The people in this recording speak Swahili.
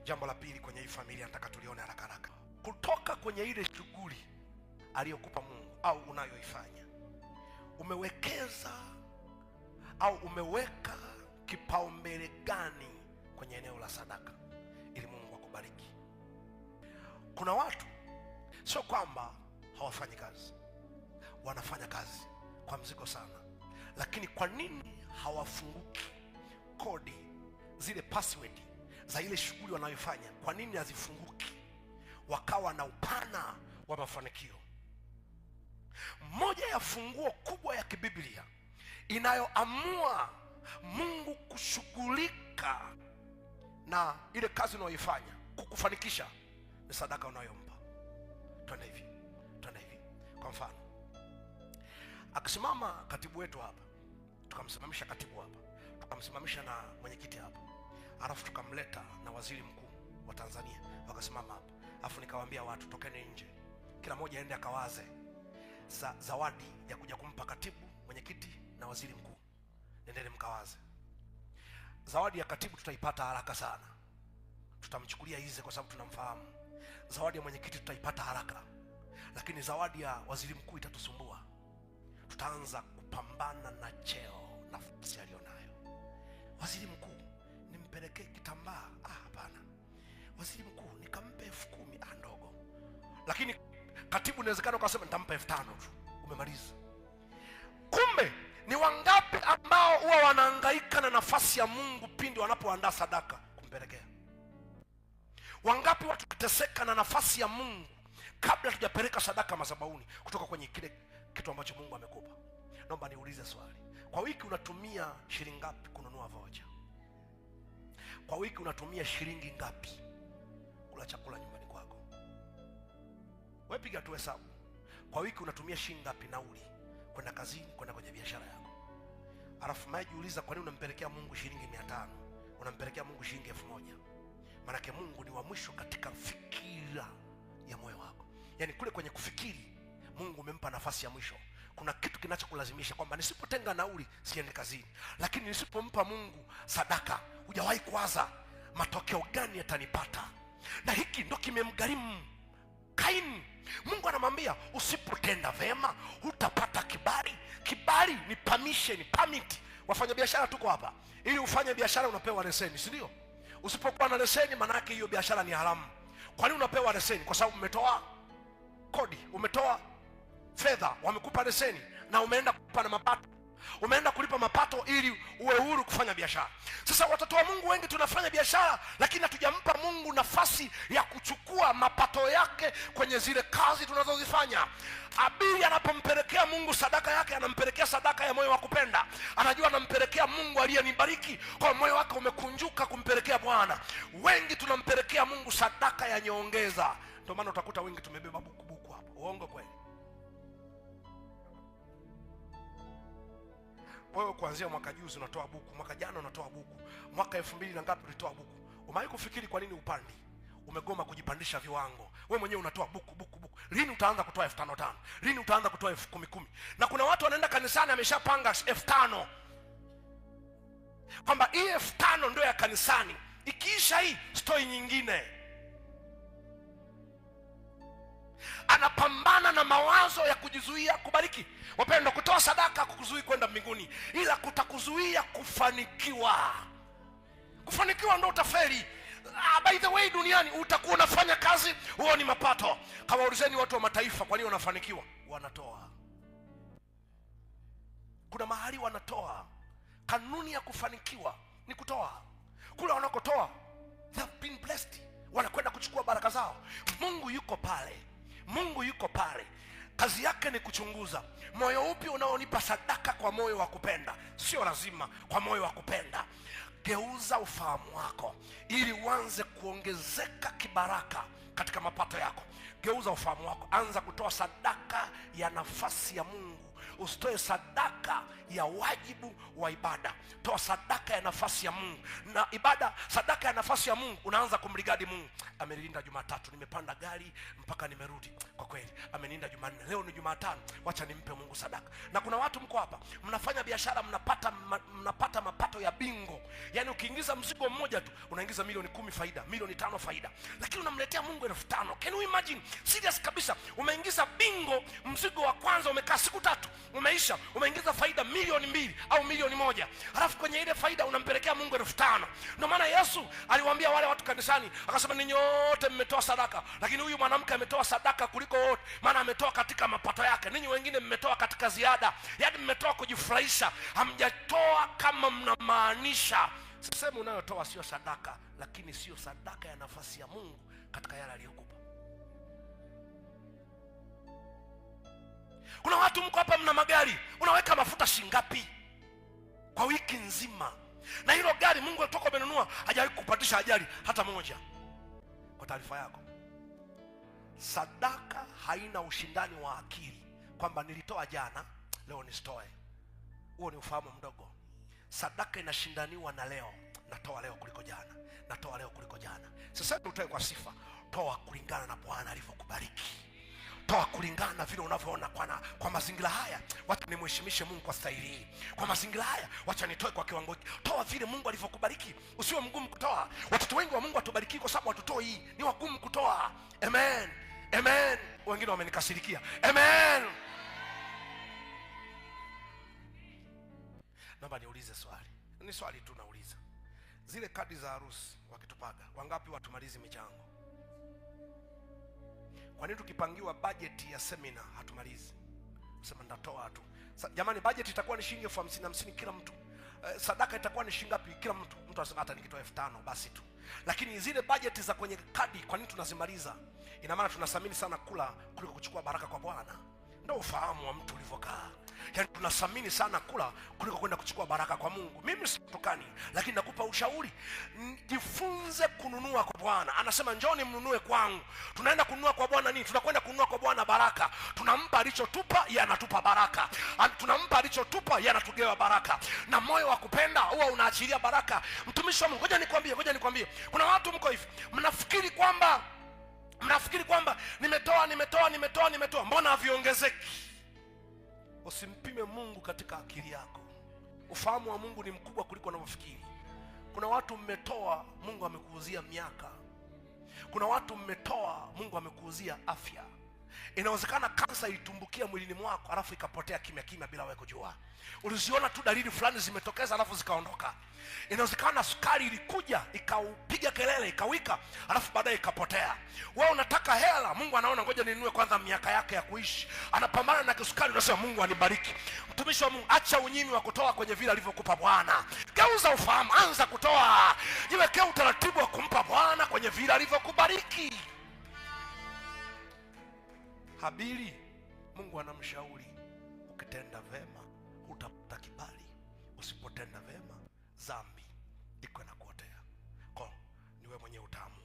Jambo la pili kwenye hii familia nataka tulione haraka haraka. Kutoka kwenye ile shughuli aliyokupa Mungu au unayoifanya, umewekeza au umeweka kipaumbele gani kwenye eneo la sadaka ili Mungu akubariki? Kuna watu sio kwamba hawafanyi kazi, wanafanya kazi kwa mzigo sana, lakini kwa nini hawafunguki kodi, zile password za ile shughuli wanayofanya? Kwa nini hazifunguki wakawa na upana wa mafanikio? Moja ya funguo kubwa ya kibiblia inayoamua Mungu kushughulika na ile kazi unayoifanya kukufanikisha ni sadaka unayompa. Twende hivi. Kwa mfano, akisimama katibu wetu hapa, tukamsimamisha katibu hapa, tukamsimamisha na mwenyekiti hapa, alafu tukamleta na waziri mkuu wa Tanzania wakasimama hapa, alafu nikawaambia watu tokeni nje, kila mmoja aende akawaze zawadi ya kuja kumpa katibu, mwenyekiti na waziri mkuu. Nendeni mkawaze. Zawadi ya katibu tutaipata haraka sana, tutamchukulia hizi kwa sababu tunamfahamu. Zawadi ya mwenyekiti tutaipata haraka, lakini zawadi ya waziri mkuu itatusumbua. Tutaanza kupambana na cheo, nafasi aliyonayo. Waziri mkuu nimpelekee kitambaa? Hapana. Waziri mkuu nikampe 10,000? Ndogo. Lakini katibu inawezekana ukasema nitampa 5,000 tu, umemaliza. Kumbe ni wangapi ambao huwa wanahangaika na nafasi ya Mungu pindi wanapoandaa sadaka kumpelekea? Wangapi watu kuteseka na nafasi ya Mungu kabla tujapeleka sadaka madhabahuni kutoka kwenye kile kitu ambacho Mungu amekupa? Naomba niulize swali. Kwa wiki unatumia shilingi ngapi kununua vocha? Kwa wiki unatumia shilingi ngapi kula chakula nyumbani kwako? Wewe piga tu hesabu. Kwa wiki unatumia shilingi ngapi nauli kwenda kazini, kwenda kwenye biashara yako? Alafu majiuliza, kwa nini unampelekea Mungu shilingi 500, unampelekea Mungu shilingi 1000? Maana Mungu ni wa mwisho katika fikira ya moyo wako. Yaani kule kwenye kufikiri Mungu umempa nafasi ya mwisho. Kuna kitu kinachokulazimisha kwamba nisipotenga nauli siendi kazini, lakini nisipompa Mungu sadaka, hujawahi kuwaza matokeo gani yatanipata. Na hiki ndo kimemgharimu Kaini. Mungu anamwambia usipotenda vema hutapata kibali. Kibali ni permission, permit. Wafanya biashara tuko hapa, ili ufanye biashara unapewa leseni, si ndio? Usipokuwa na leseni maana yake hiyo biashara ni haramu. Kwa nini unapewa leseni? Kwa sababu umetoa kodi, umetoa fedha, wamekupa leseni na umeenda kulipa na mapato. Umeenda kulipa mapato ili uwe huru kufanya biashara. Sasa watoto wa Mungu wengi tunafanya biashara, lakini hatujampa Mungu nafasi ya kuchukua mapato yake kwenye zile kazi tunazozifanya. Abili anapompelekea Mungu sadaka yake, anampelekea sadaka ya moyo wa kupenda. Anajua anampelekea Mungu aliyenibariki, kwa moyo wake umekunjuka kumpelekea Bwana. Wengi tunampelekea Mungu sadaka ya nyongeza. Ndio maana utakuta wengi tumebeba buku hapo. Uongo kweli? Wewe kuanzia mwaka juzi unatoa buku, mwaka jana unatoa buku, mwaka 2000 na ngapi ulitoa buku. Umewahi kufikiri kwa nini upandi? Umegoma kujipandisha viwango. Wewe mwenyewe unatoa buku. Lini utaanza kutoa 5,500? Lini utaanza kutoa 10,000? Na kuna watu wanaenda kanisani ameshapanga 5,000. Kwamba hii 5,000 ndio ya kanisani. Ikiisha hii stoi nyingine. Anapambana na mawazo ya kujizuia kubariki. Wapendwa, kutoa sadaka kukuzuia kwenda mbinguni, ila kutakuzuia kufanikiwa. Kufanikiwa ndio utafeli. By the way, duniani utakuwa unafanya kazi, huo ni mapato. Kawaulizeni watu wa mataifa kwa nini wanafanikiwa? Wanatoa. Kuna mahali wanatoa. Kanuni ya kufanikiwa ni kutoa. Kule wanakotoa, they have been blessed. Wanakwenda kuchukua baraka zao. Mungu yuko pale. Mungu yuko pale. Kazi yake ni kuchunguza moyo upi unaonipa sadaka kwa moyo wa kupenda. Sio lazima kwa moyo wa kupenda. Geuza ufahamu wako ili uanze kuongezeka kibaraka katika mapato yako. Geuza ufahamu wako, anza kutoa sadaka ya nafasi ya Mungu. usitoe sadaka ya wajibu wa ibada. Toa sadaka ya nafasi ya Mungu. Na ibada, sadaka ya nafasi ya Mungu, unaanza kumrigadi Mungu. Amenilinda Jumatatu, nimepanda gari mpaka nimerudi. Kwa kweli amenilinda Jumanne, leo ni Jumatano, wacha nimpe Mungu sadaka. Na kuna watu mko hapa mnafanya biashara, mnapata mapato ya bingo. Yaani ukiingiza mzigo mmoja tu unaingiza milioni 10 faida, milioni 5 faida, lakini unamletea Mungu 5,000. Can you imagine? Serious kabisa, umeingiza bingo, mzigo wa kwanza umekaa siku 3 umeisha, umeingiza faida milioni 2 au milioni 1, alafu kwenye ile faida unampelekea Mungu 5,000. Ndio maana Yesu aliwaambia wale watu kanisani, akasema ninyi wote mmetoa sadaka, lakini huyu mwanamke ametoa sadaka kuliko wote, maana ametoa katika mapato yake. Ninyi wengine mmetoa katika ziada, yaani mmetoa kujifurahisha, hamjatoa kama mnamaanisha. Sisemi unayotoa sio sadaka, lakini sio sadaka ya nafasi ya Mungu katika yale aliyokupa. Kuna watu mko hapa mna magari, unaweka mafuta shingapi kwa wiki nzima, na hilo gari Mungu atoka umenunua hajawahi kupatisha ajali hata moja. Kwa taarifa yako, sadaka haina ushindani wa akili kwamba nilitoa jana leo nisitoe. Huo ni ufahamu mdogo. Sadaka inashindaniwa na leo. Natoa leo kuliko jana, natoa leo kuliko jana. Sasa utoe kwa sifa, toa kulingana na Bwana alivyokubariki. Toa kulingana na vile unavyoona kwa mazingira haya, wacha nimheshimishe Mungu kwa staili hii. Kwa mazingira haya, wacha nitoe kwa kiwango hiki. Toa vile Mungu alivyokubariki. Usiwe mgumu kutoa. Watoto wengi wa Mungu watubariki kwa sababu watoto hii ni wagumu kutoa. Amen. Amen. Wengine wamenikasirikia. Amen. Naomba niulize swali. Ni swali tu nauliza. Zile kadi za harusi wakitupaga, wangapi watumalizi michango? Kwa nini tukipangiwa bajeti ya semina hatumalizi? Sema ndatoa tu. Jamani, bajeti itakuwa ni shilingi 50,000 kila mtu. Sadaka itakuwa ni shilingi ngapi kila mtu? Mtu anasema hata nikitoa 5,000 basi tu. Lakini zile bajeti za kwenye kadi, kwa nini tunazimaliza? Ina maana tunathamini sana kula kuliko kuchukua baraka kwa Bwana. Ndio ufahamu wa mtu ulivyokaa. Yaani tunathamini sana kula kuliko kwenda kuchukua baraka kwa Mungu. Mimi situkani, lakini nakupa ushauri. Jifunze kununua kwa Bwana. Anasema njoni mnunue kwangu. Tunaenda kununua kwa Bwana nini? Tunakwenda kununua kwa Bwana baraka. Tunampa alichotupa, yeye anatupa baraka. Tunampa alichotupa, yeye anatugewa baraka. Na moyo wa kupenda huwa unaachilia baraka. Mtumishi wa Mungu, ngoja nikwambie. Kuna watu mko hivi, mnafikiri kwamba nimetoa, mbona haviongezeki? Usimpime Mungu katika akili yako. Ufahamu wa Mungu ni mkubwa kuliko unavyofikiri. Kuna watu mmetoa, Mungu amekuuzia miaka. Kuna watu mmetoa, Mungu amekuuzia afya. Inawezekana kansa ilitumbukia mwilini mwako alafu ikapotea kimya bila wewe kujua. Uliziona tu dalili fulani zimetokeza alafu zikaondoka. Inawezekana sukari ilikuja ikaupiga kelele ikawika alafu baadaye ikapotea. Wewe unataka hela, Mungu anaona ngoja ninunue kwanza miaka yake ya kuishi. Anapambana na kisukari, unasema Mungu anibariki. Mtumishi wa Mungu, acha unyimi wa kutoa kwenye vile alivyokupa Bwana. Geuza ufahamu, anza kutoa. Jiwekea utaratibu wa kumpa Bwana kwenye vile alivyokubariki. Habili, Mungu anamshauri, ukitenda vema utapata kibali, usipotenda vema dhambi iko na kuotea. Kwa niwe mwenye utamu.